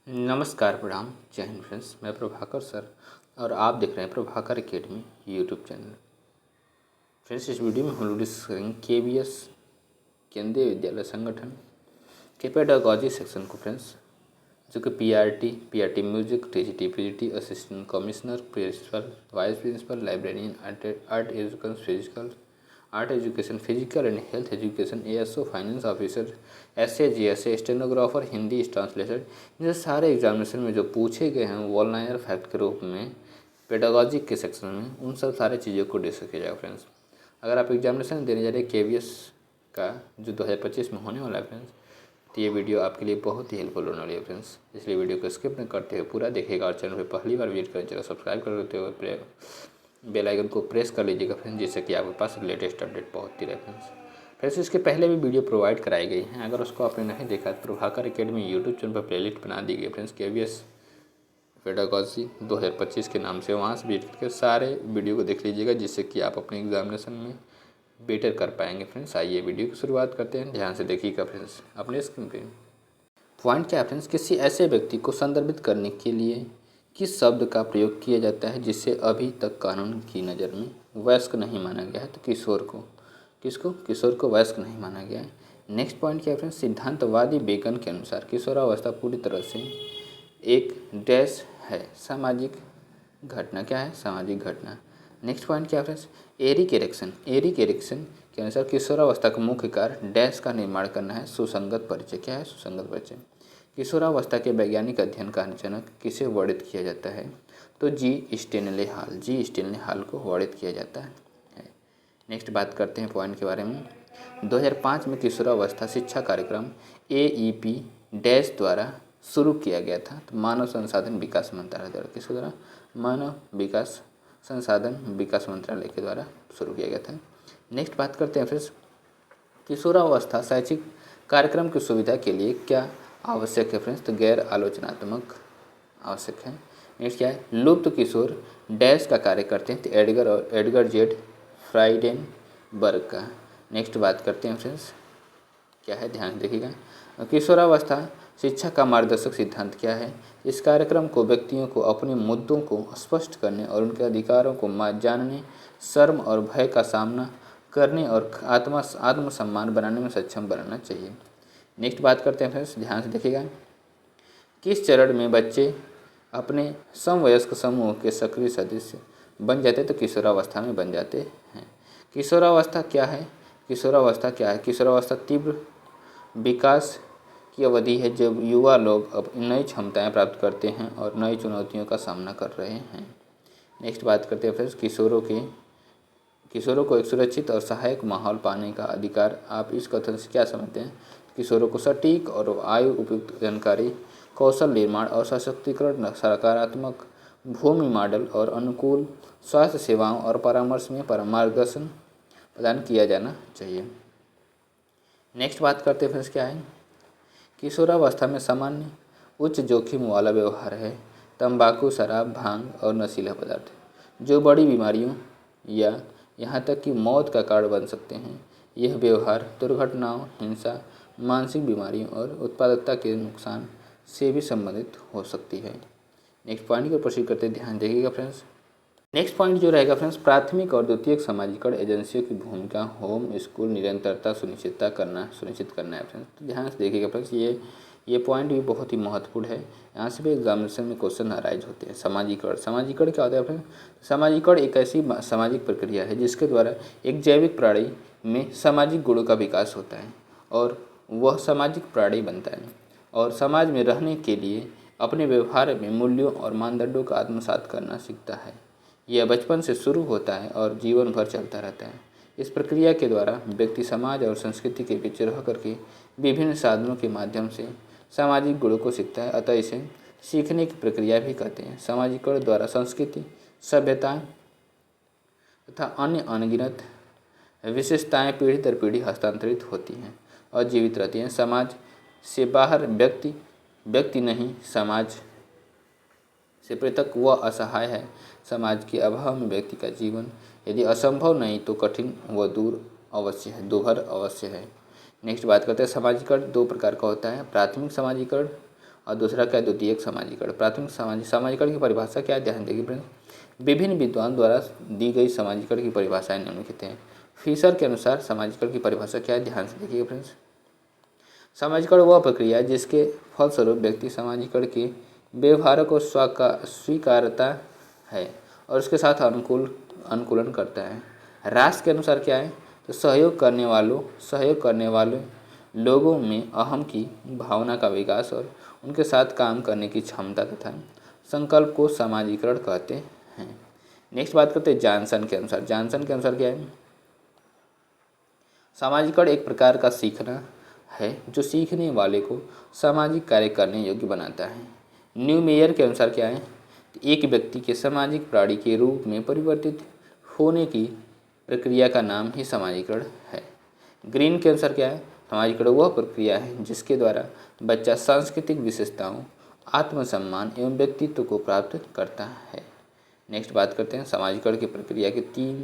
नमस्कार, प्रणाम, जय हिंद फ्रेंड्स। मैं प्रभाकर सर और आप देख रहे हैं Prabhakar academy YouTube channel. Friends, इस वीडियो में हम लोग डिस्कस करेंगे केवीएस केंद्रीय विद्यालय संगठन के पेडागॉजी सेक्शन को फ्रेंड्स, जो कि PRT music, TGT, PGT, assistant commissioner, principal, vice principal, librarian, art education, physical and health education, ASO, finance officer, SA, GSA, stenographer, Hindi translator, ये सारे एग्जामिनेशन में जो पूछे गए हैं वॉल लाइनर फैक्ट के रूप में पेडागॉजी के सेक्शन में, उन सब सारे चीज़ों को डिस्कस किया जाएगा फ्रेंड्स। अगर आप एग्जामिनेशन देने जा रहे हैं केवीएस का जो 2025 में होने वाला है फ्रेंड्स, तो ये वीडियो आपके लिए बहुत ही हेल्पफुल होने वाली है फ्रेंड्स। इसलिए वीडियो को स्किप न करते हुए पूरा देखिएगा और चैनल पर पहली बार विजिट करें चैनल सब्सक्राइब कर लेते हुए बेल आइकन को प्रेस कर लीजिएगा फ्रेंड्स, जिससे कि आपके पास लेटेस्ट अपडेट पहुंचती रहे फ्रेंड्स। इसके पहले भी वीडियो प्रोवाइड कराई गई हैं, अगर उसको आपने नहीं देखा तो प्रभाकर एकेडमी यूट्यूब चैनल पर प्लेलिस्ट बना दी गई फ्रेंड्स, केवीएस पेडागॉजी 2025 के नाम से। वहाँ से विजिट करके सारे वीडियो को देख लीजिएगा, जिससे कि आप अपने एग्जामिनेशन में बेटर कर पाएंगे फ्रेंड्स। आइए वीडियो की शुरुआत करते हैं, ध्यान से देखिएगा फ्रेंड्स। अपने स्क्रीन पे पॉइंट क्या है फ्रेंड्स, किसी ऐसे व्यक्ति को संदर्भित करने के लिए किस शब्द का प्रयोग किया जाता है जिसे अभी तक कानून की नज़र में वयस्क नहीं माना गया है? तो किशोर को। किसको? किशोर को वयस्क नहीं माना गया है। नेक्स्ट पॉइंट क्या है फ्रेंड्स, सिद्धांतवादी बेकन के अनुसार किशोरावस्था पूरी तरह से एक डैश है, सामाजिक घटना। क्या है? सामाजिक घटना। नेक्स्ट पॉइंट क्या है फ्रेंड्स, एरिक एरिक्सन के अनुसार किशोरावस्था का मुख्य कार्य डैश का निर्माण करना है, सुसंगत परिचय। क्या है? सुसंगत परिचय। किशोरावस्था के वैज्ञानिक अध्ययन का जनक किसे वर्णित किया जाता है? तो जी स्टेनले हाल को वर्णित किया जाता है। नेक्स्ट बात करते हैं पॉइंट के बारे में। 2005 में किशोरावस्था शिक्षा कार्यक्रम AEP डैश द्वारा शुरू किया गया था। तो मानव संसाधन विकास मंत्रालय द्वारा। किसके द्वारा? मानव विकास संसाधन विकास मंत्रालय के द्वारा शुरू किया गया था। नेक्स्ट बात करते हैं फ्रेंड्स, किशोरावस्था शैक्षिक कार्यक्रम की सुविधा के लिए क्या आवश्यक है फ्रेंड्स? तो गैर आलोचनात्मक आवश्यक है। नेक्स्ट क्या है, लुप्त किशोर डैश का कार्य करते हैं? तो एडगर जेड फ्राइडेनबर्ग का। नेक्स्ट बात करते हैं फ्रेंड्स, क्या है, ध्यान देखिएगा। किशोरावस्था शिक्षा का मार्गदर्शक सिद्धांत क्या है? इस कार्यक्रम को व्यक्तियों को अपने मुद्दों को स्पष्ट करने और उनके अधिकारों को जानने, शर्म और भय का सामना करने और आत्मसम्मान बनाने में सक्षम बनाना चाहिए। नेक्स्ट बात करते हैं फ्रेंड्स, ध्यान से देखिएगा। किस चरण में बच्चे अपने समवयस्क समूह के सक्रिय सदस्य बन जाते? तो किशोरावस्था में बन जाते हैं। किशोरावस्था क्या है? किशोरावस्था तीव्र विकास की अवधि है जब युवा लोग अब नई क्षमताएं प्राप्त करते हैं और नई चुनौतियों का सामना कर रहे हैं। नेक्स्ट बात करते हैं फ्रेंड्स, किशोरों को एक सुरक्षित और सहायक माहौल पाने का अधिकार। आप इस कथन से क्या समझते हैं? किशोरों को सटीक और आयु उपयुक्त जानकारी, कौशल निर्माण और सशक्तिकरण, सकारात्मक भूमि मॉडल और अनुकूल स्वास्थ्य सेवाओं और परामर्श में मार्गदर्शन प्रदान किया जाना चाहिए। नेक्स्ट बात करते हैं फ्रेंड्स, क्या है, किशोरावस्था में सामान्य उच्च जोखिम वाला व्यवहार है तंबाकू, शराब, भांग और नशीला पदार्थ, जो बड़ी बीमारियों या यहाँ तक कि मौत का कारण बन सकते हैं। यह व्यवहार दुर्घटनाओं, हिंसा, मानसिक बीमारियों और उत्पादकता के नुकसान से भी संबंधित हो सकती है। नेक्स्ट पॉइंट को प्रोसीड करते ध्यान देखिएगा फ्रेंड्स। नेक्स्ट पॉइंट जो रहेगा फ्रेंड्स, प्राथमिक और द्वितीयक समाजीकरण एजेंसियों की भूमिका, होम स्कूल निरंतरता सुनिश्चित करना है फ्रेंड्स। तो ध्यान से देखिएगा फ्रेंड्स, ये पॉइंट भी बहुत ही महत्वपूर्ण है। यहाँ से भी एग्जामिनेशन में क्वेश्चन अराइज होते हैं। समाजीकरण क्या होता है फ्रेंड्स? समाजीकरण एक ऐसी सामाजिक प्रक्रिया है जिसके द्वारा एक जैविक प्राणी में सामाजिक गुणों का विकास होता है और वह सामाजिक प्राणी बनता है और समाज में रहने के लिए अपने व्यवहार में मूल्यों और मानदंडों का आत्मसात करना सीखता है। यह बचपन से शुरू होता है और जीवन भर चलता रहता है। इस प्रक्रिया के द्वारा व्यक्ति समाज और संस्कृति के बीच रह करके विभिन्न साधनों के माध्यम से सामाजिक गुणों को सीखता है, अतः इसे सीखने की प्रक्रिया भी कहते हैं। सामाजिकरण द्वारा संस्कृति, सभ्यता तथा अन्य अनगिनत विशेषताएं पीढ़ी दर पीढ़ी हस्तांतरित होती हैं और जीवित रहती हैं। समाज से बाहर व्यक्ति नहीं, समाज से पृथक वह असहाय है। समाज के अभाव में व्यक्ति का जीवन यदि असंभव नहीं तो कठिन व दूभर अवश्य है। नेक्स्ट बात करते हैं, समाजीकरण दो प्रकार का होता है, प्राथमिक समाजीकरण और दूसरा क्या है, द्वितीयक सामाजिकरण। प्राथमिक सामाजिकरण की परिभाषा क्या है, ध्यान देखिए फ्रेंड्स। विभिन्न विद्वान द्वारा दी गई सामाजिकरण की परिभाषाएं निम्नलिखित हैं। फिशर के अनुसार सामाजिकरण की परिभाषा क्या है, ध्यान से देखिए फ्रेंड्स। सामाजिकरण वह प्रक्रिया है जिसके फलस्वरूप व्यक्ति सामाजिकरण के व्यवहारों को स्वीकारता है और उसके साथ अनुकूलन करता है। राष्ट्र के अनुसार क्या है, तो सहयोग करने वाले लोगों में अहम की भावना का विकास और उनके साथ काम करने की क्षमता तथा संकल्प को सामाजिकरण कहते हैं। नेक्स्ट बात करते हैं जॉनसन के अनुसार। जॉनसन के अनुसार क्या है, सामाजिकरण एक प्रकार का सीखना है जो सीखने वाले को सामाजिक कार्य करने योग्य बनाता है। न्यू मेयर के अनुसार क्या है, एक व्यक्ति के सामाजिक प्राणी के रूप में परिवर्तित होने की प्रक्रिया का नाम ही सामाजिकरण है। ग्रीन के अनुसार क्या है, सामाजिकरण वह प्रक्रिया है जिसके द्वारा बच्चा सांस्कृतिक विशेषताओं, आत्मसम्मान एवं व्यक्तित्व को प्राप्त करता है। नेक्स्ट बात करते हैं सामाजिकरण की प्रक्रिया के 3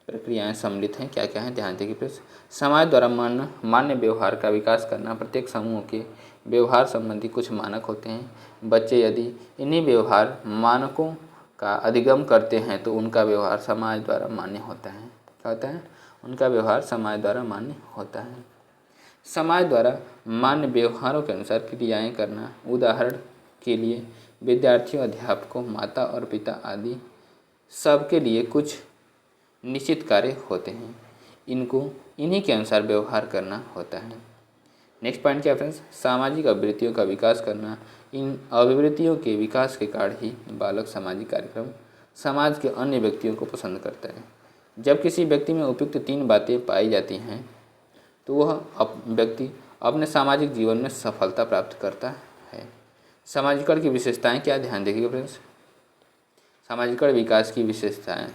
प्रक्रियाएं सम्मिलित हैं, क्या क्या हैं, ध्यान देखिए प्लीज। समाज द्वारा मान्य व्यवहार का विकास करना। प्रत्येक समूह के व्यवहार संबंधी कुछ मानक होते हैं। बच्चे यदि इन्हीं व्यवहार मानकों का अधिगम करते हैं तो उनका व्यवहार समाज द्वारा मान्य होता है। क्या होता है, उनका व्यवहार समाज द्वारा मान्य होता है। समाज द्वारा मान्य व्यवहारों के अनुसार क्रियाएं करना, उदाहरण के लिए विद्यार्थियों, अध्यापकों, माता और पिता आदि सबके लिए कुछ निश्चित कार्य होते हैं। इनको इन्हीं के अनुसार व्यवहार करना होता है। नेक्स्ट पॉइंट क्या है फ्रेंड्स, सामाजिक अभिवृत्तियों का विकास करना। इन अभिवृत्तियों के विकास के कारण ही बालक सामाजिक कार्यक्रम समाज के अन्य व्यक्तियों को पसंद करता है। जब किसी व्यक्ति में उपयुक्त 3 बातें पाई जाती हैं तो वह व्यक्ति अपने सामाजिक जीवन में सफलता प्राप्त करता है। सामाजिकरण की विशेषताएं क्या, ध्यान देखिएगा फ्रेंड्स। सामाजिकरण विकास की विशेषताएं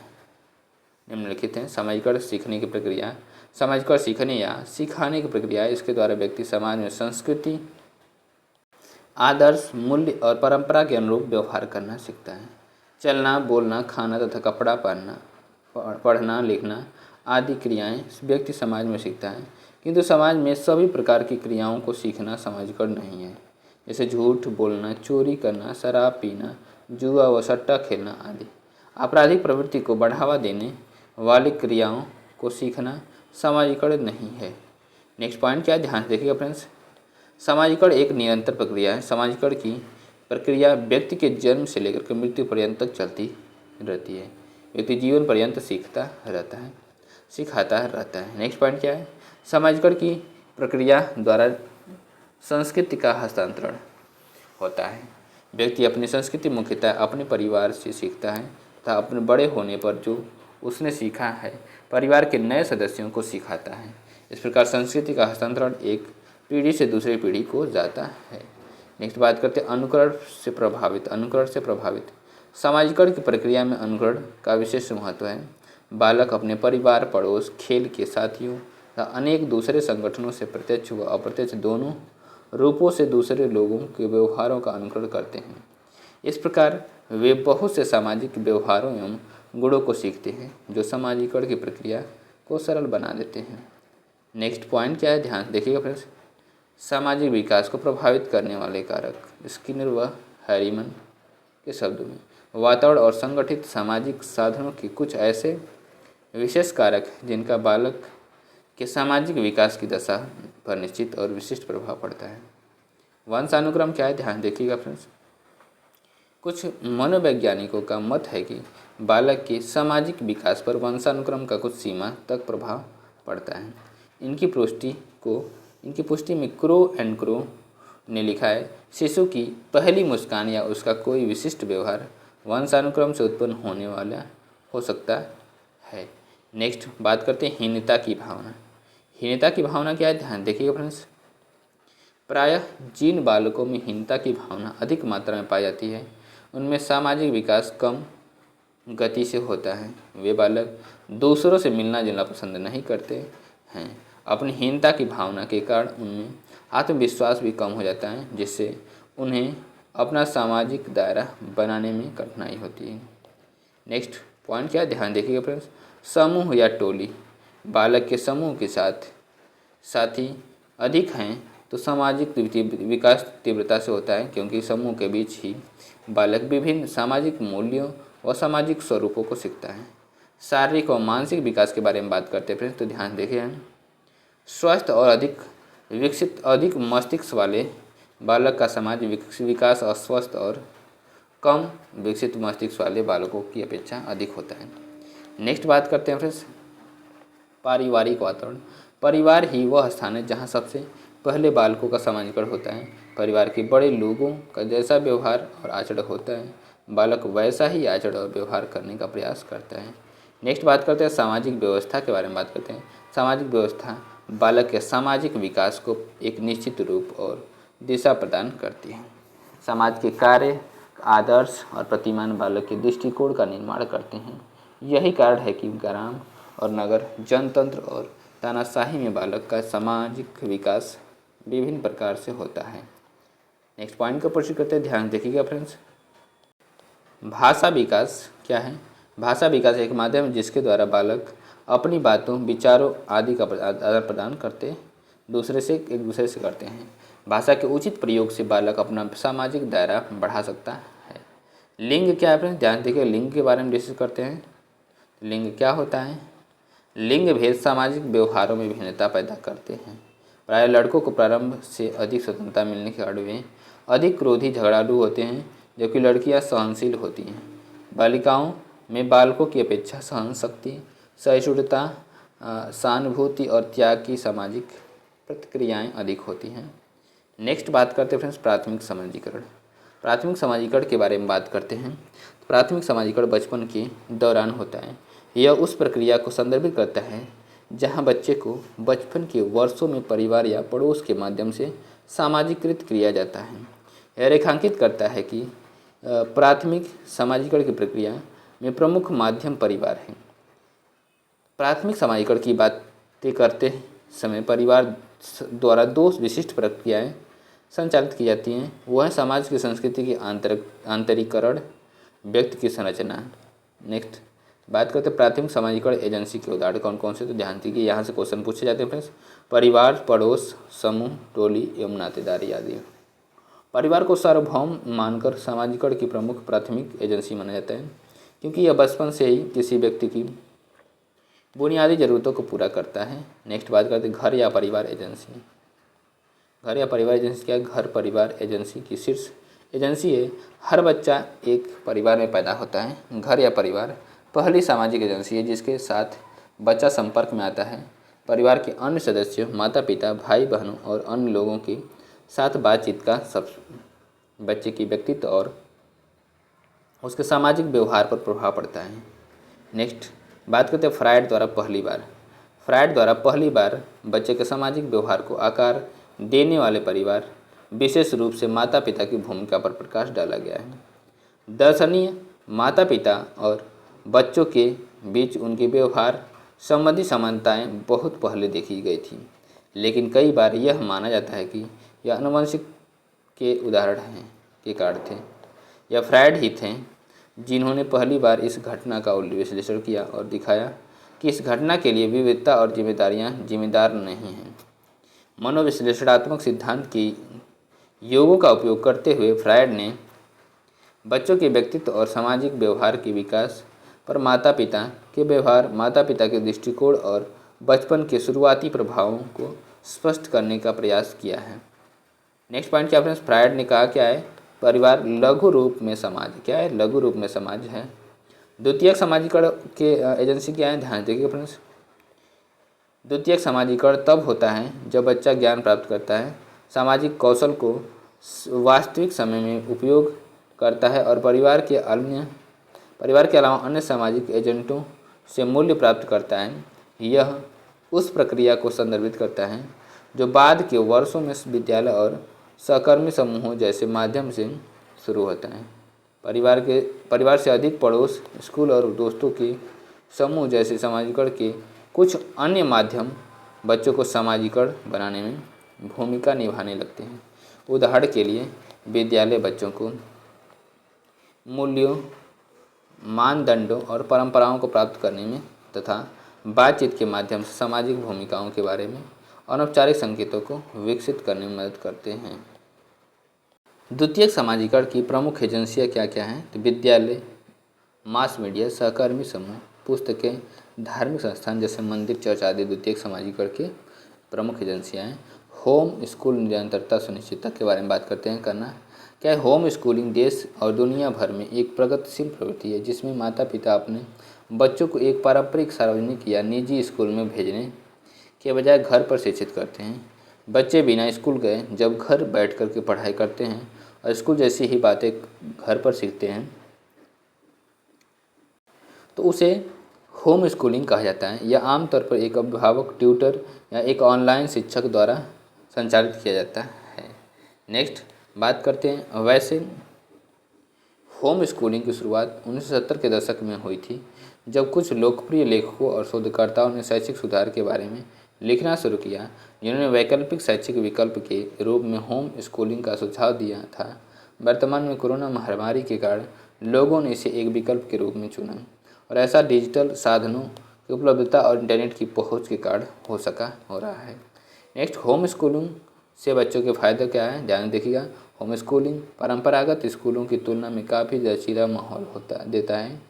निम्नलिखित हैं। सामाजिकरण सीखने की प्रक्रिया। सामाजिकरण सीखने या सिखाने की प्रक्रिया है। इसके द्वारा व्यक्ति समाज में संस्कृति, आदर्श, मूल्य और परंपरा के अनुरूप व्यवहार करना सीखता है। चलना, बोलना, खाना तथा कपड़ा पहनना, पढ़ना, लिखना आदि क्रियाएं व्यक्ति समाज में सीखता है, किंतु समाज में सभी प्रकार की क्रियाओं को सीखना सामाजिकरण नहीं है। जैसे झूठ बोलना, चोरी करना, शराब पीना, जुआ व सट्टा खेलना आदि आपराधिक प्रवृत्ति को बढ़ावा देने वाली क्रियाओं को सीखना सामाजिकरण नहीं है। नेक्स्ट पॉइंट क्या है, ध्यान देखिएगा फ्रेंड्स। सामाजिकरण एक निरंतर प्रक्रिया है। सामाजिकरण की प्रक्रिया व्यक्ति के जन्म से लेकर के मृत्यु पर्यंत तक चलती रहती है। व्यक्ति जीवन पर्यंत सिखाता रहता है। नेक्स्ट पॉइंट क्या है, सामाजिकरण की प्रक्रिया द्वारा संस्कृति का हस्तांतरण होता है। व्यक्ति अपनी संस्कृति मुख्यतः अपने परिवार से सीखता है तथा अपने बड़े होने पर जो उसने सीखा है परिवार के नए सदस्यों को सिखाता है। इस प्रकार संस्कृति का हस्तांतरण एक पीढ़ी से दूसरी पीढ़ी को जाता है। नेक्स्ट बात करते हैं अनुकरण से प्रभावित। सामाजिकरण की प्रक्रिया में अनुकरण का विशेष महत्व है। बालक अपने परिवार, पड़ोस, खेल के साथियों तथा अनेक दूसरे संगठनों से प्रत्यक्ष व अप्रत्यक्ष दोनों रूपों से दूसरे लोगों के व्यवहारों का अनुकरण करते हैं। इस प्रकार वे बहुत से सामाजिक व्यवहारों एवं गुणों को सीखते हैं जो सामाजिकरण की प्रक्रिया को सरल बना देते हैं। नेक्स्ट पॉइंट क्या है, ध्यान देखिएगा फ्रेंड्स। सामाजिक विकास को प्रभावित करने वाले कारक। स्किनर व हैरीमन के शब्दों में वातावरण और संगठित सामाजिक साधनों के कुछ ऐसे विशेष कारक हैं जिनका बालक के सामाजिक विकास की दशा पर निश्चित और विशिष्ट प्रभाव पड़ता है। वंशानुक्रम क्या है, ध्यान देखिएगा फ्रेंड्स। कुछ मनोवैज्ञानिकों का मत है कि बालक के सामाजिक विकास पर वंशानुक्रम का कुछ सीमा तक प्रभाव पड़ता है। इनकी पुष्टि में क्रो एंड क्रो ने लिखा है, शिशु की पहली मुस्कान या उसका कोई विशिष्ट व्यवहार वंशानुक्रम से उत्पन्न होने वाला हो सकता है। नेक्स्ट बात करते हैं हीनता की भावना। हीनता की भावना क्या है, ध्यान देखिएगा फ्रेंड्स। प्रायः जिन बालकों में हीनता की भावना अधिक मात्रा में पाई जाती है उनमें सामाजिक विकास कम गति से होता है। वे बालक दूसरों से मिलना जुलना पसंद नहीं करते हैं। अपनी हीनता की भावना के कारण उनमें आत्मविश्वास भी कम हो जाता है, जिससे उन्हें अपना सामाजिक दायरा बनाने में कठिनाई होती है। नेक्स्ट पॉइंट क्या है, ध्यान देखिएगा फ्रेंड्स। समूह या टोली। बालक के समूह के साथी अधिक हैं तो सामाजिक विकास तीव्रता से होता है, क्योंकि समूह के बीच ही बालक विभिन्न सामाजिक मूल्यों व सामाजिक स्वरूपों को सीखता है। शारीरिक और मानसिक विकास के बारे में बात करते हैं फ्रेंड्स, तो ध्यान देखिए, स्वस्थ और अधिक मस्तिष्क वाले बालक का समाज विकास अस्वस्थ और कम विकसित मस्तिष्क वाले बालकों की अपेक्षा अधिक होता है। नेक्स्ट बात करते हैं फ्रेंड्स, पारिवारिक वातावरण। परिवार ही वह स्थान है जहाँ सबसे पहले बालकों का समाजीकरण होता है। परिवार के बड़े लोगों का जैसा व्यवहार और आचरण होता है, बालक वैसा ही आचरण और व्यवहार करने का प्रयास करता है। नेक्स्ट बात करते हैं सामाजिक व्यवस्था के बारे में बात करते हैं। सामाजिक व्यवस्था बालक के सामाजिक विकास को एक निश्चित रूप और दिशा प्रदान करती है। समाज के कार्य, आदर्श और प्रतिमान बालक के दृष्टिकोण का निर्माण करते हैं। यही कारण है कि ग्राम और नगर, जनतंत्र और तानाशाही में बालक का सामाजिक विकास विभिन्न प्रकार से होता है। नेक्स्ट पॉइंट का परिचय करते हैं, ध्यान देखिएगा फ्रेंड्स। भाषा विकास क्या है? भाषा विकास एक माध्यम है जिसके द्वारा बालक अपनी बातों, विचारों आदि का आदान प्रदान एक दूसरे से करते हैं। भाषा के उचित प्रयोग से बालक अपना सामाजिक दायरा बढ़ा सकता है। लिंग क्या है फ्रेंड्स? ध्यान देखिए, लिंग के बारे में डिस्कस करते हैं। लिंग क्या होता है? लिंग भेद सामाजिक व्यवहारों में भिन्नता पैदा करते हैं। प्राय लड़कों को प्रारंभ से अधिक स्वतंत्रता मिलने के कारण वे अधिक क्रोधी, झगड़ालू होते हैं, जबकि लड़कियां सहनशील होती हैं। बालिकाओं में बालकों की अपेक्षा सहन शक्ति, सहिष्णुता, सहानुभूति और त्याग की सामाजिक प्रतिक्रियाएं अधिक होती हैं। नेक्स्ट बात करते हैं फ्रेंड्स, प्राथमिक समाजीकरण। प्राथमिक समाजीकरण के बारे में बात करते हैं। प्राथमिक समाजीकरण बचपन के दौरान होता है। यह उस प्रक्रिया को संदर्भित करता है जहां बच्चे को बचपन के वर्षों में परिवार या पड़ोस के माध्यम से सामाजिकृत किया जाता है। यह रेखांकित करता है कि प्राथमिक समाजीकरण की प्रक्रिया में प्रमुख माध्यम परिवार है। प्राथमिक समाजीकरण की बातें करते समय परिवार द्वारा दो विशिष्ट प्रक्रियाएं संचालित की जाती हैं। वह है समाज की संस्कृति की आंतरिकरण, व्यक्ति की संरचना। नेक्स्ट बात करते हैं प्राथमिक समाजीकरण एजेंसी के उदाहरण कौन कौन से, तो ध्यान दीजिए, यहाँ से क्वेश्चन पूछे जाते हैं फ्रेंड्स। परिवार, पड़ोस, समूह, टोली एवं नातेदारी आदि। परिवार को सार्वभौम मानकर समाजीकरण की प्रमुख प्राथमिक एजेंसी माना जाता है, क्योंकि यह बचपन से ही किसी व्यक्ति की बुनियादी ज़रूरतों को पूरा करता है। नेक्स्ट बात करते हैं घर या परिवार एजेंसी। घर या परिवार एजेंसी क्या है? घर परिवार एजेंसी की शीर्ष एजेंसी है। हर बच्चा एक परिवार में पैदा होता है। घर या परिवार पहली सामाजिक एजेंसी है जिसके साथ बच्चा संपर्क में आता है। परिवार के अन्य सदस्यों, माता पिता, भाई बहनों और अन्य लोगों के साथ बातचीत का सब बच्चे की व्यक्तित्व और उसके सामाजिक व्यवहार पर प्रभाव पड़ता है। नेक्स्ट बात करते हैं फ्रायड द्वारा पहली बार। फ्रायड द्वारा पहली बार बच्चे के सामाजिक व्यवहार को आकार देने वाले परिवार, विशेष रूप से माता पिता की भूमिका पर प्रकाश डाला गया है। दर्शनीय माता पिता और बच्चों के बीच उनके व्यवहार संबंधी समानताएं बहुत पहले देखी गई थी, लेकिन कई बार यह माना जाता है कि यह आनुवंशिक के उदाहरण हैं के कारण थे। यह फ्रायड ही थे जिन्होंने पहली बार इस घटना का विश्लेषण किया और दिखाया कि इस घटना के लिए विविधता और जिम्मेदार नहीं हैं। मनोविश्लेषणात्मक सिद्धांत की योगों का उपयोग करते हुए फ्रायड ने बच्चों के व्यक्तित्व और सामाजिक व्यवहार के विकास पर माता पिता के व्यवहार, माता पिता के दृष्टिकोण और बचपन के शुरुआती प्रभावों को स्पष्ट करने का प्रयास किया है। नेक्स्ट पॉइंट क्या फ्रेंड्स? फ्रायड ने कहा क्या है? परिवार लघु रूप में समाज। क्या है? लघु रूप में समाज है। द्वितीयक समाजीकरण के एजेंसी क्या है? ध्यान देखिए फ्रेंड्स। द्वितीयक समाजीकरण तब होता है जब बच्चा ज्ञान प्राप्त करता है, सामाजिक कौशल को वास्तविक समय में उपयोग करता है और परिवार के अलावा अन्य सामाजिक एजेंटों से मूल्य प्राप्त करता है। यह उस प्रक्रिया को संदर्भित करता है जो बाद के वर्षों में विद्यालय और सहकर्मी समूहों जैसे माध्यम से शुरू होता है। परिवार से अधिक पड़ोस, स्कूल और दोस्तों के समूह जैसे समाजीकरण के कुछ अन्य माध्यम बच्चों को समाजीकरण बनाने में भूमिका निभाने लगते हैं। उदाहरण के लिए विद्यालय बच्चों को मूल्यों, मानदंडों और परंपराओं को प्राप्त करने में तथा बातचीत के माध्यम से सामाजिक भूमिकाओं के बारे में अनौपचारिक संकेतों को विकसित करने में मदद करते हैं। द्वितीयक समाजीकरण की प्रमुख एजेंसियाँ क्या क्या हैं? तो विद्यालय, मास मीडिया, सहकर्मी समूह, पुस्तकें, धार्मिक संस्थान जैसे मंदिर, चर्च आदि द्वितीयक समाजीकरण के प्रमुख एजेंसियाँ हैं। होम स्कूल निरंतरता सुनिश्चितता के बारे में बात करते हैं। करना क्या है? होम स्कूलिंग देश और दुनिया भर में एक प्रगतिशील प्रवृत्ति है जिसमें माता पिता अपने बच्चों को एक पारंपरिक सार्वजनिक या निजी स्कूल में भेजने के बजाय घर पर शिक्षित करते हैं। बच्चे बिना स्कूल गए जब घर बैठ कर के पढ़ाई करते हैं और स्कूल जैसी ही बातें घर पर सीखते हैं तो उसे होम स्कूलिंग कहा जाता है। यह आमतौर पर एक अभिभावक, ट्यूटर या एक ऑनलाइन शिक्षक द्वारा संचालित किया जाता है। नेक्स्ट बात करते हैं। वैसे होम स्कूलिंग की शुरुआत 1970 के दशक में हुई थी जब कुछ लोकप्रिय लेखकों और शोधकर्ताओं ने शैक्षिक सुधार के बारे में लिखना शुरू किया, जिन्होंने वैकल्पिक शैक्षिक विकल्प के रूप में होम स्कूलिंग का सुझाव दिया था। वर्तमान में कोरोना महामारी के कारण लोगों ने इसे एक विकल्प के रूप में चुना और ऐसा डिजिटल साधनों की उपलब्धता और इंटरनेट की पहुंच के कारण हो रहा है। नेक्स्ट, होम स्कूलिंग से बच्चों के फ़ायदे क्या है? ध्यान देखिएगा। होम स्कूलिंग परंपरागत स्कूलों की तुलना में काफ़ी लचीला माहौल देता है।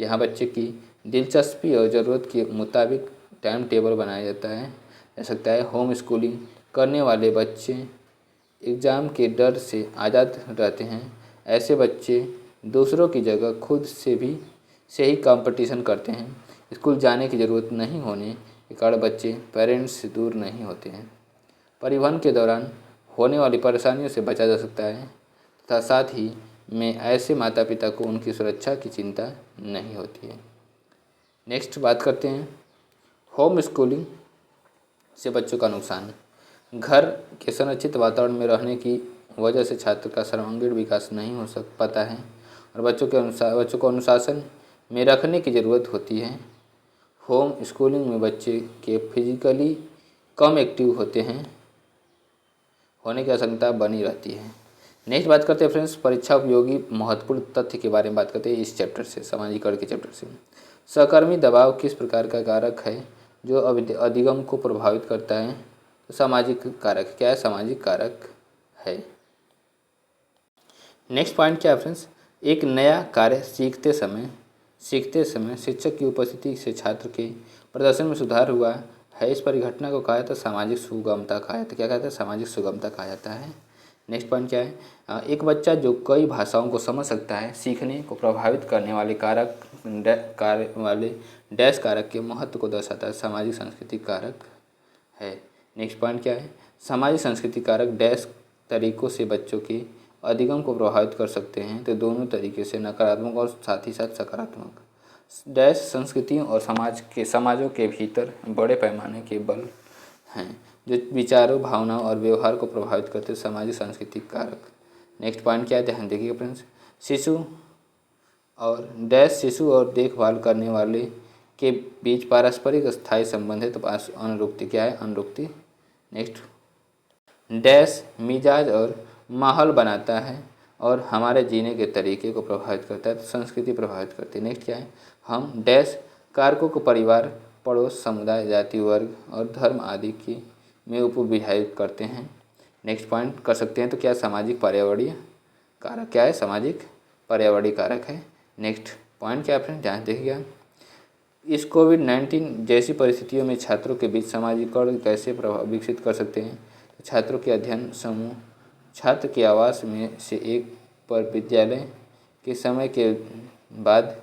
यहाँ बच्चे की दिलचस्पी और ज़रूरत के मुताबिक टाइम टेबल बनाया जा सकता है। होम स्कूलिंग करने वाले बच्चे एग्ज़ाम के डर से आज़ाद रहते हैं। ऐसे बच्चे दूसरों की जगह खुद से ही कंपटीशन करते हैं। स्कूल जाने की ज़रूरत नहीं होने के कारण बच्चे पेरेंट्स से दूर नहीं होते हैं। परिवहन के दौरान होने वाली परेशानियों से बचा जा सकता है तथा साथ ही में ऐसे माता पिता को उनकी सुरक्षा की चिंता नहीं होती है। नेक्स्ट बात करते हैं होम स्कूलिंग से बच्चों का नुकसान। घर के संरक्षित वातावरण में रहने की वजह से छात्र का सर्वांगीण विकास नहीं हो पाता है और बच्चों को अनुशासन में रखने की ज़रूरत होती है। होम स्कूलिंग में बच्चे के फिजिकली कम एक्टिव होने की आशंका बनी रहती है। नेक्स्ट बात करते हैं फ्रेंड्स, परीक्षा उपयोगी महत्वपूर्ण तथ्य के बारे में बात करते हैं इस चैप्टर से, समाजीकरण के चैप्टर से। सहकर्मी दबाव किस प्रकार का कारक है जो अधिगम को प्रभावित करता है? तो सामाजिक कारक। क्या है? सामाजिक कारक है। नेक्स्ट पॉइंट क्या है फ्रेंड्स? एक नया कार्य सीखते समय शिक्षक की उपस्थिति से छात्र के प्रदर्शन में सुधार हुआ है। इस परिघटना को कहा जाता है सामाजिक सुगमता कहा जाता है। क्या कहता है? सामाजिक सुगमता कहा जाता है। नेक्स्ट पॉइंट क्या है? एक बच्चा जो कई भाषाओं को समझ सकता है सीखने को प्रभावित करने वाले डैश कारक के महत्व को दर्शाता है। सामाजिक सांस्कृतिक कारक है। नेक्स्ट पॉइंट क्या है? सामाजिक सांस्कृतिक कारक डैश तरीकों से बच्चों के अधिगम को प्रभावित कर सकते हैं। तो दोनों तरीके से, नकारात्मक और साथ ही साथ सकारात्मक। डैश संस्कृतियों और समाजों के भीतर बड़े पैमाने के बल हैं जो विचारों, भावनाओं और व्यवहार को प्रभावित करते हैं। सामाजिक सांस्कृतिक कारक। नेक्स्ट पॉइंट क्या है? ध्यान देखिएगा फ्रेंड्स। शिशु और देखभाल करने वाले के बीच पारस्परिक स्थायी संबंध है। तो अनुरुक्ति क्या है? अनुरुक्ति। नेक्स्ट, डैश मिजाज और माहौल बनाता है और हमारे जीने के तरीके को प्रभावित करता है। तो संस्कृति प्रभावित करती है। नेक्स्ट क्या है? हम डैश कारकों को परिवार, पड़ोस, समुदाय, जाति, वर्ग और धर्म आदि की में उपविभाजित करते हैं। नेक्स्ट पॉइंट कर सकते हैं। तो क्या सामाजिक पर्यावरणीय कारक? क्या है? सामाजिक पर्यावरणीय कारक है। नेक्स्ट पॉइंट क्या है फ्रेंड? ध्यान देखिएगा। इस कोविड-19 जैसी परिस्थितियों में छात्रों के बीच समाजीकरण कैसे विकसित कर सकते हैं? तो छात्रों के अध्ययन समूह छात्र के आवास में से एक पर विद्यालय के समय के बाद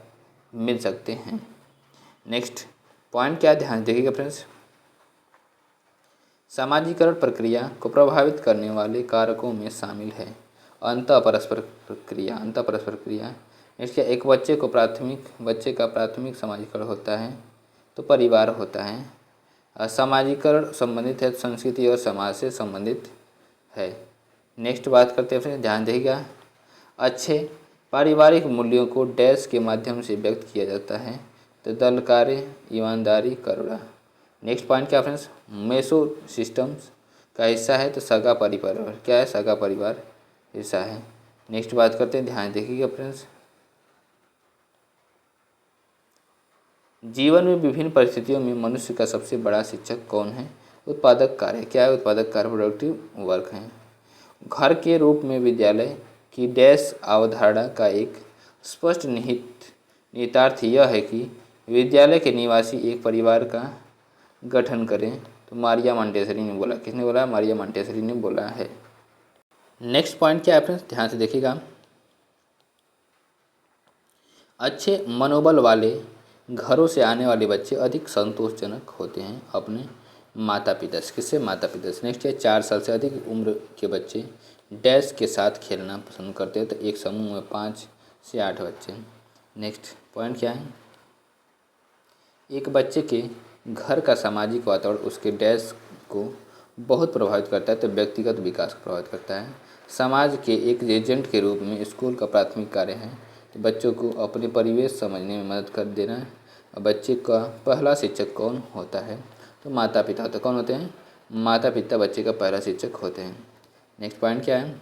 मिल सकते हैं। नेक्स्ट पॉइंट क्या? ध्यान देखिएगा फ्रेंड्स। समाजीकरण प्रक्रिया को प्रभावित करने वाले कारकों में शामिल है अंतःपरस्पर क्रिया। नेक्स्ट क्या? एक बच्चे का प्राथमिक समाजीकरण होता है तो परिवार होता है। समाजीकरण संबंधित है संस्कृति और समाज से संबंधित है। नेक्स्ट बात करते हैं फिर, ध्यान देखिएगा। अच्छे पारिवारिक मूल्यों को डैश के माध्यम से व्यक्त किया जाता है। तो दल कार्य, ईमानदारी, करुणा। नेक्स्ट पॉइंट क्या फ्रेंड्स? मेसो सिस्टम्स का हिस्सा है तो सगा परिवार। क्या है? सगा परिवार हिस्सा है। नेक्स्ट बात करते हैं, ध्यान देखिएगा फ्रेंड्स। जीवन में विभिन्न परिस्थितियों में मनुष्य का सबसे बड़ा शिक्षक कौन है? उत्पादक कार्य। क्या है उत्पादक कार्य? प्रोडक्टिव वर्क है। घर के रूप में विद्यालय की डैश अवधारणा का एक स्पष्ट निहितार्थ यह है कि विद्यालय के निवासी एक परिवार का गठन करें। तो मारिया मॉन्टेसरी ने बोला। किसने बोला? मारिया मॉन्टेसरी ने बोला है। नेक्स्ट पॉइंट क्या है फ्रेंड्स? ध्यान से देखिएगा। अच्छे मनोबल वाले घरों से आने वाले बच्चे अधिक संतोषजनक होते हैं अपने माता पिता से। किससे? माता पिता से। नेक्स्ट है 4 साल से अधिक उम्र के बच्चे डैश के साथ खेलना पसंद करते हैं। तो एक समूह में 5 से 8 बच्चे। नेक्स्ट पॉइंट क्या है? एक बच्चे के घर का सामाजिक वातावरण उसके डैश को बहुत प्रभावित करता है। तो व्यक्तिगत विकास को प्रभावित करता है। समाज के एक एजेंट के रूप में स्कूल का प्राथमिक कार्य है तो बच्चों को अपने परिवेश समझने में मदद कर देना है। बच्चे का पहला शिक्षक कौन होता है? तो माता पिता होते। कौन होते हैं? माता पिता बच्चे का पहला शिक्षक होते हैं। नेक्स्ट पॉइंट क्या है?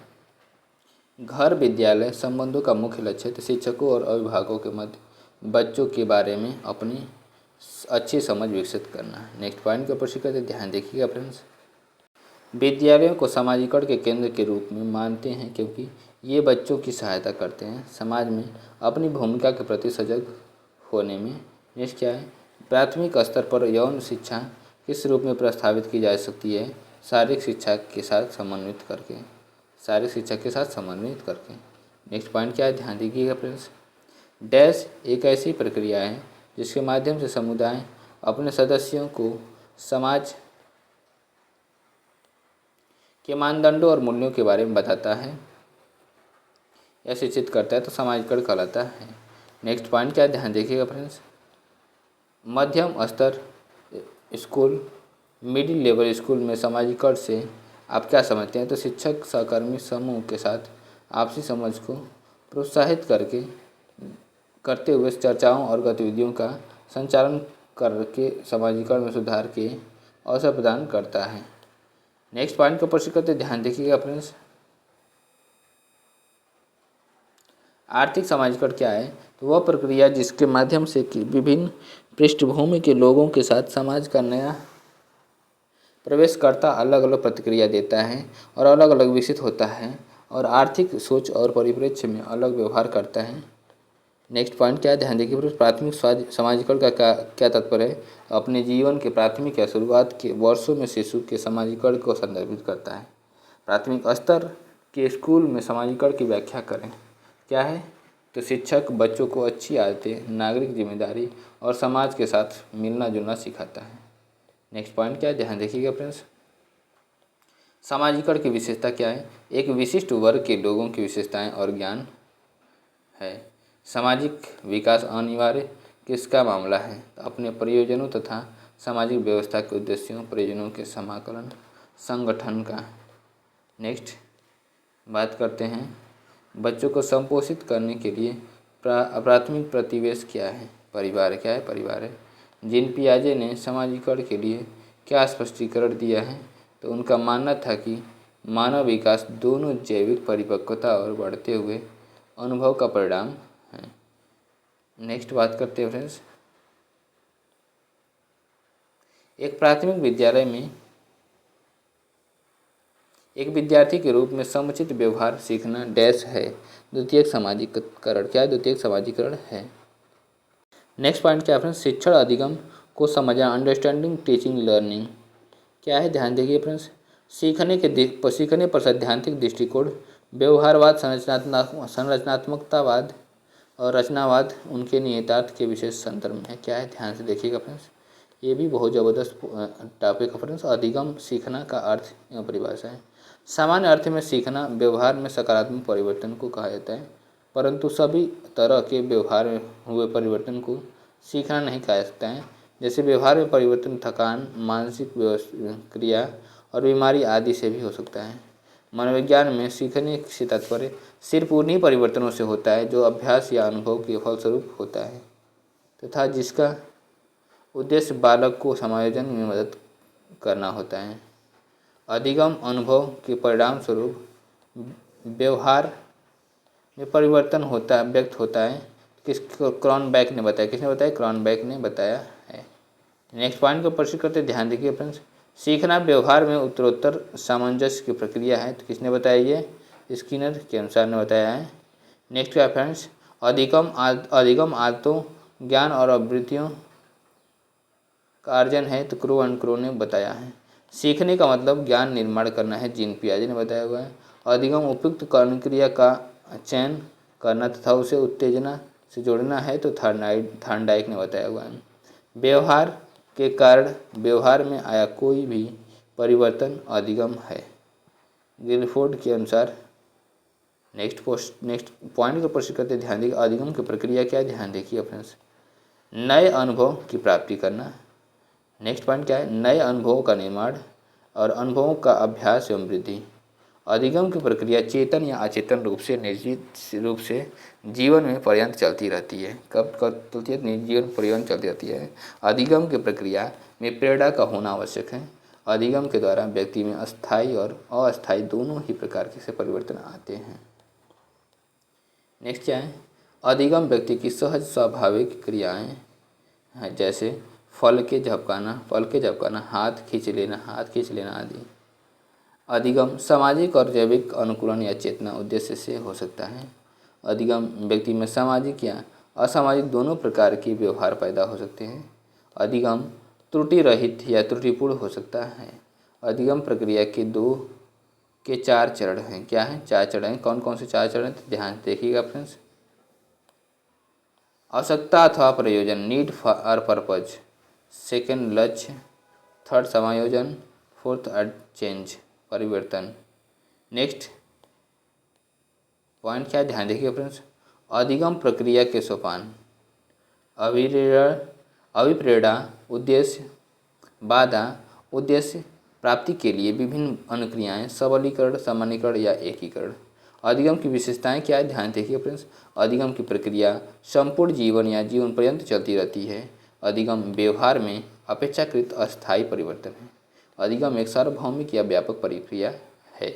घर विद्यालय संबंधों का मुख्य लक्ष्य है। तो शिक्षकों और अभिभावकों के मध्य बच्चों के बारे में अपनी अच्छी समझ विकसित करना है। नेक्स्ट पॉइंट के ऊपर करते ध्यान देखिएगा फ्रेंड्स। विद्यालयों को सामाजिकरण के केंद्र के रूप में मानते हैं क्योंकि ये बच्चों की सहायता करते हैं समाज में अपनी भूमिका के प्रति सजग होने में। नेक्स्ट क्या है? प्राथमिक स्तर पर यौन शिक्षा किस रूप में प्रस्तावित की जा सकती है? शारीरिक शिक्षा के साथ समन्वित करके। शारीरिक शिक्षा के साथ समन्वित करके। नेक्स्ट पॉइंट क्या है? ध्यान दीजिएगा फ्रेंड्स। डैश एक ऐसी प्रक्रिया है जिसके माध्यम से समुदाय अपने सदस्यों को समाज के मानदंडों और मूल्यों के बारे में बताता है या शिक्षित करता है। तो समाजीकरण कहलाता है। नेक्स्ट पॉइंट क्या है? ध्यान देखिएगा फ्रेंड्स। मध्यम स्तर स्कूल, मिडिल लेवल स्कूल में सामाजिकरण से आप क्या समझते हैं? तो शिक्षक सहकर्मी समूह के साथ आपसी समझ को प्रोत्साहित करते हुए चर्चाओं और गतिविधियों का संचालन करके सामाजिकरण में सुधार के अवसर प्रदान करता है। नेक्स्ट पॉइंट को प्रश्न करते ध्यान देखिएगा फ्रेंड्स। आर्थिक समाजीकरण क्या है? तो वह प्रक्रिया जिसके माध्यम से कि विभिन्न पृष्ठभूमि के लोगों के साथ समाज का नया प्रवेशकर्ता अलग अलग प्रतिक्रिया देता है और अलग अलग विकसित होता है और आर्थिक सोच और परिप्रेक्ष्य में अलग व्यवहार करता है। नेक्स्ट पॉइंट क्या है? ध्यान देखिए। प्राथमिक समाजीकरण का क्या तात्पर्य है? अपने जीवन के प्राथमिक या शुरुआत के वर्षों में शिशु के समाजीकरण को संदर्भित करता है। प्राथमिक स्तर के स्कूल में समाजीकरण की व्याख्या करें। क्या है? तो शिक्षक बच्चों को अच्छी आदतें, नागरिक जिम्मेदारी और समाज के साथ मिलना जुलना सिखाता है। नेक्स्ट पॉइंट क्या है? ध्यान देखिएगा फ्रेंड्स। समाजीकरण की विशेषता क्या है? एक विशिष्ट वर्ग के लोगों की विशेषताएं और ज्ञान है। सामाजिक विकास अनिवार्य किसका मामला है? अपने प्रयोजनों तथा सामाजिक व्यवस्था के उद्देश्यों प्रयोजनों के समाकलन संगठन का। नेक्स्ट बात करते हैं बच्चों को संपोषित करने के लिए प्राथमिक प्रतिवेश क्या है? परिवार। क्या है? परिवार है। जीन पियाजे ने समाजीकरण के लिए क्या स्पष्टीकरण दिया है? तो उनका मानना था कि मानव विकास दोनों जैविक परिपक्वता और बढ़ते हुए अनुभव का परिणाम है। नेक्स्ट बात करते हैं फ्रेंड्स। एक प्राथमिक विद्यालय में एक विद्यार्थी के रूप में समुचित व्यवहार सीखना डैश है द्वितीयक सामाजिकरण। क्या है? द्वितीयक सामाजिकरण है। नेक्स्ट पॉइंट क्या है फ्रेंड्स? शिक्षण अधिगम को समझना अंडरस्टैंडिंग टीचिंग लर्निंग। क्या है? ध्यान देखिए फ्रेंड्स। सीखने पर सैद्धांतिक दृष्टिकोण, व्यवहारवाद, संरचनात्मकतावाद और रचनावाद उनके निहितार्थ के विशेष संदर्भ है। क्या है? ध्यान से देखिएगा फ्रेंड्स। ये भी बहुत ज़बरदस्त टॉपिक है फ्रेंड्स। अधिगम सीखना का अर्थ या परिभाषा है। सामान्य अर्थ में सीखना व्यवहार में सकारात्मक परिवर्तन को कहा जाता है, परंतु सभी तरह के व्यवहार में हुए परिवर्तन को सीखना नहीं कहा जा सकता है। जैसे व्यवहार में परिवर्तन थकान, मानसिक क्रिया और बीमारी आदि से भी हो सकता है। मनोविज्ञान में सीखने से तात्पर्य सिर्फ उन्हीं परिवर्तनों से होता है जो अभ्यास या अनुभव के फलस्वरूप होता है तथा जिसका उद्देश्य बालक को समायोजन में मदद करना होता है। अधिगम अनुभव के परिणाम स्वरूप व्यवहार में परिवर्तन व्यक्त होता है। क्रॉनबैक ने बताया। किसने बताया? क्रॉनबैक ने बताया है। नेक्स्ट पॉइंट को प्रश्न करते ध्यान देखिए फ्रेंड्स। सीखना व्यवहार में उत्तरोत्तर सामंजस्य की प्रक्रिया है। तो किसने बताया ये? स्किनर के अनुसार ने बताया है। नेक्स्ट क्या फ्रेंड्स? अधिगम आदतों, ज्ञान और आवृत्तियों का अर्जन है। तो क्रो एंड क्रो ने बताया है। सीखने का मतलब ज्ञान निर्माण करना है, जीन पियाजे ने बताया हुआ है। अधिगम उपयुक्त कर्ण क्रिया का चयन करना तथा उसे उत्तेजना से जोड़ना है। तो थॉर्नडाइक ने बताया हुआ है। व्यवहार के कारण व्यवहार में आया कोई भी परिवर्तन अधिगम है, गिलफोर्ड के अनुसार। नेक्स्ट पॉइंट का प्रश्न करते ध्यान देखिए, अधिगम की प्रक्रिया क्या है? ध्यान देखिए फ्रेंड्स। नए अनुभव की प्राप्ति करना। नेक्स्ट पॉइंट क्या है? नए अनुभवों का निर्माण और अनुभवों का अभ्यास एवं वृद्धि। अधिगम की प्रक्रिया चेतन या अचेतन रूप से निश्चित रूप से जीवन में पर्यंत चलती रहती है। कब कब चलती है? जीवन पर्यंत चलती रहती है। अधिगम की प्रक्रिया में प्रेरणा का होना आवश्यक है। अधिगम के द्वारा व्यक्ति में अस्थायी और अस्थायी दोनों ही प्रकार के से परिवर्तन आते हैं। नेक्स्ट क्या है? अधिगम व्यक्ति की सहज स्वाभाविक क्रियाएं हैं, जैसे फल के झपकाना, हाथ खींच लेना आदि। अधिगम सामाजिक और जैविक अनुकूलन या चेतना उद्देश्य से हो सकता है। अधिगम व्यक्ति में सामाजिक या असामाजिक दोनों प्रकार के व्यवहार पैदा हो सकते हैं। अधिगम त्रुटि रहित या त्रुटिपूर्ण हो सकता है। अधिगम प्रक्रिया के 4 चरण हैं। क्या है? 4 चरण हैं। कौन कौन से 4 चरण हैं? तो ध्यान से देखिएगा फ्रेंड्स। आवश्यकता अथवा प्रयोजन, नीड और पर्पज। सेकंड लक्ष्य। थर्ड समायोजन। फोर्थ चेंज, परिवर्तन। नेक्स्ट पॉइंट क्या है? ध्यान देखिए फ्रेंड्स। अधिगम प्रक्रिया के सोपान, अभिप्रेरणा, उद्देश्य, बाधा, उद्देश्य प्राप्ति के लिए विभिन्न अनुक्रियाएं, सबलीकरण, सामान्यीकरण या एकीकरण। अधिगम की विशेषताएं क्या है? ध्यान देखिए फ्रेंड्स। अधिगम की प्रक्रिया संपूर्ण जीवन या जीवन पर्यंत चलती रहती है। अधिगम व्यवहार में अपेक्षाकृत अस्थायी परिवर्तन है। अधिगम एक सार्वभौमिक या व्यापक प्रक्रिया है।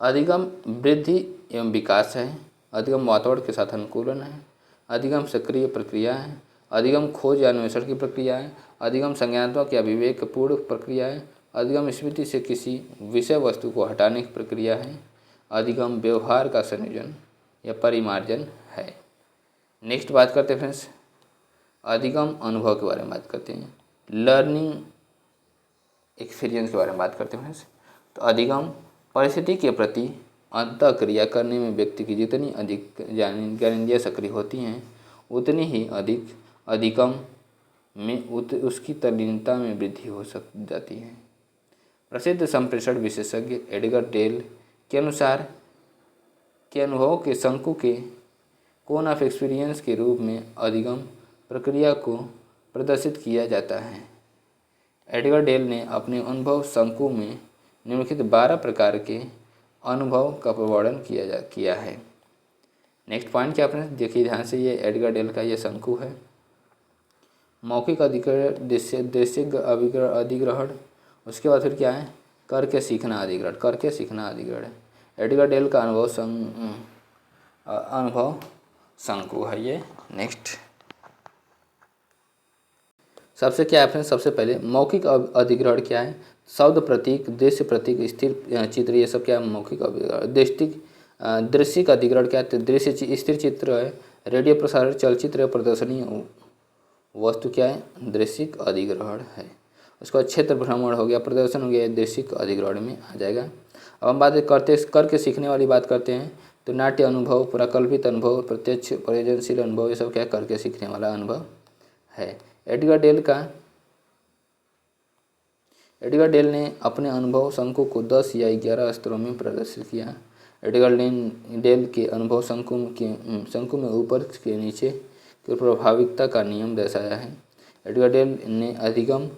अधिगम वृद्धि एवं विकास है। अधिगम वातावरण के साथ अनुकूलन है। अधिगम सक्रिय प्रक्रिया है। अधिगम खोज या अन्वेषण की प्रक्रिया है। अधिगम संज्ञानात्मक या विवेकपूर्ण प्रक्रिया है। अधिगम स्मृति से किसी विषय वस्तु को हटाने की प्रक्रिया है। अधिगम व्यवहार का संयोजन या परिमार्जन है। नेक्स्ट बात करते हैं फ्रेंड्स, अधिगम अनुभव के बारे में बात करते हैं, लर्निंग एक्सपीरियंस के बारे में बात करते हैं फ्रेंड्स। तो अधिगम परिस्थिति के प्रति अंतः क्रिया करने में व्यक्ति की जितनी अधिक ज्ञानेंद्रियाँ सक्रिय होती हैं, उतनी ही अधिक अधिगम में उसकी तल्लीनता में वृद्धि हो जाती है। प्रसिद्ध संप्रेषण विशेषज्ञ एडगर डेल के अनुसार के अनुभव के शंकु के कोन ऑफ एक्सपीरियंस के रूप में अधिगम प्रक्रिया को प्रदर्शित किया जाता है। एडगर डेल ने अपने अनुभव शंकु में निम्नलिखित 12 प्रकार के अनुभव का वर्णन किया है। नेक्स्ट पॉइंट क्या फ्रेंड्स? देखिए ध्यान से, ये एडगर डेल का ये शंकु है। मौखिक अधिग्रहण, दृश्य अधिग्रहण, उसके बाद फिर क्या है? करके सीखना अधिग्रहण। एडगर डेल का अनुभव शंकु है ये। नेक्स्ट सबसे क्या है फ्रेंड्स? सबसे पहले मौखिक अधिग्रहण क्या है? शब्द प्रतीक, दृश्य प्रतीक, स्थिर चित्र, ये सब क्या है? मौखिक अधिग्रहण। दृश्यिक अधिग्रहण क्या है? दृश्य स्थिर चित्र है। रेडियो प्रसारण, चलचित्र, प्रदर्शनी वस्तु क्या है? दृश्यिक अधिग्रहण है। उसका क्षेत्र भ्रमण हो गया, प्रदर्शन हो गया, दृश्यिक अधिग्रहण में आ जाएगा। अब हम बात करके सीखने वाली बात करते हैं। तो नाट्य अनुभव, प्राकल्पित अनुभव, प्रत्यक्ष प्रयोजनशील अनुभव, ये सब क्या करके सीखने वाला अनुभव है। एडगर डेल ने अपने अनुभव शंकु को 10 या 11 स्तरों में प्रदर्शित किया। एडगर डेल के अनुभव शंकु में ऊपर के नीचे की प्रभाविकता का नियम दर्शाया है। एडगर डेल ने अधिगम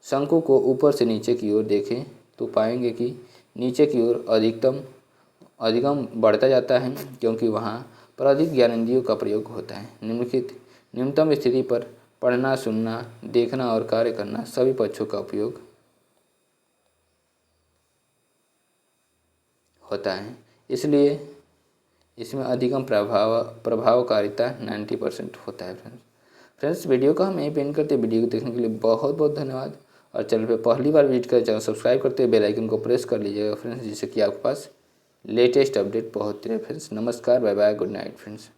शंकु को ऊपर से नीचे की ओर देखें तो पाएंगे कि नीचे की ओर अधिगम बढ़ता जाता है, क्योंकि वहाँ पर अधिक ज्ञानेंद्रियों का प्रयोग होता है। निम्नलिखित न्यूनतम स्थिति पर पढ़ना, सुनना, देखना और कार्य करना सभी पक्षों का उपयोग होता है। इसलिए इसमें अधिगम प्रभावकारिता 90% होता है फ्रेंड्स वीडियो को हम यहीं पे एंड करते हैं। वीडियो को देखने के लिए बहुत बहुत धन्यवाद। और चैनल पे पहली बार विजिट करें, चैनल सब्सक्राइब करते हुए बेल आइकन को प्रेस कर लीजिएगा फ्रेंड्स, जिससे कि आपके पास लेटेस्ट अपडेट पहुँचते रहे फ्रेंड्स। नमस्कार, bye bye, good night friends.